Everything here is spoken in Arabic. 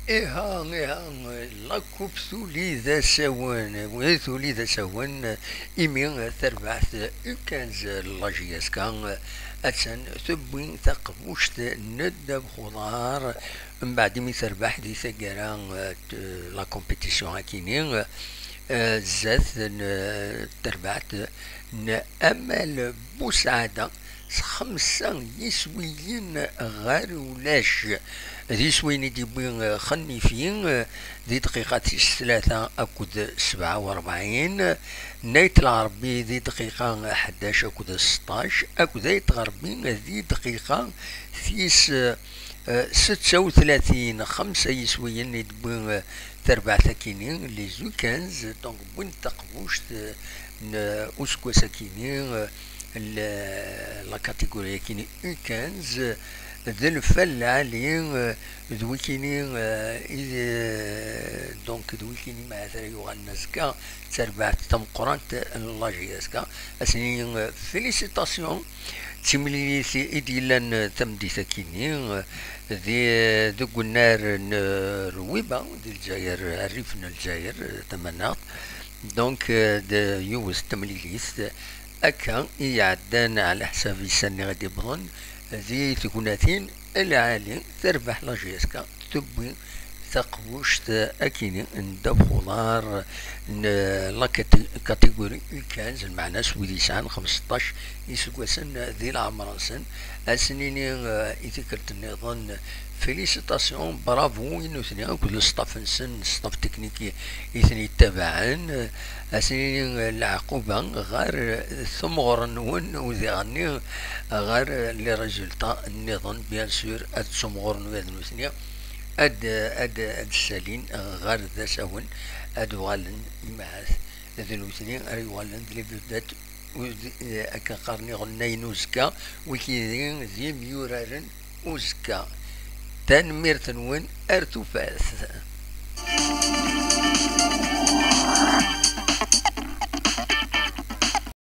لا كوب ثولي ذا سوان وثولي ذا سوان إيمي تربعت كانز لاجياس كان أتسن ثبوين ثقبوشت ند بخضار من بعد مي تربح دي ثقران لا كومبيتيسيون هاكينين زاد تربعت نأمل بوسعادة خمسة يسويين غير ولاش ذي سوين ديبوين خنيفين ذي دقيقة 3 أكد 47 نايت العربي ذي دقيقة 11 أكد 16 أكد ذيت غربي ذي دقيقة فيس 36 خمسة يسويين يدبوين تربع ثكينين لي زوكانز دونك بوين تقبوش أسكو سكينين لا كاتيجوري كيني U 15 ذا الفل عليه ذويكيني دونك ذويكيني مع يوغنسكا تربع تم قرانت لاجياسكا اسني فيليسيتاسيون تيمليسي إديلان تمدي سكيني ذي قلنار رويبا دي الجزائر الريفنا الجزائر تمناط دونك د يوز تمليليس أكا يعدان على حساب السنة غادي بظن ذي ثقوناتين العالي تربح لاجيسكا تبوي ثقوش أكيني ندب خضار لا كاتيجوري كانز المعنى سويدي سان 15 يسقوا سن ذي العمر سن السنين يذكرت النظام فيليسيتاسيون برافو إنه ثني كل ستاف نسن ستاف تكنيكي يثني تبعا أسنين العقوبة غير ثمغر نون وذي غني غير لي ريزولتا النظام بيان سور الثمغر نون ثني أد السالين غير ذا سون أد غالن معاث ذنو ثني أري غالن ذي بدات أكا قرني غنين وزكا وكيدين ذي ميورارن وزكا تنمير تنوين أرتو فاث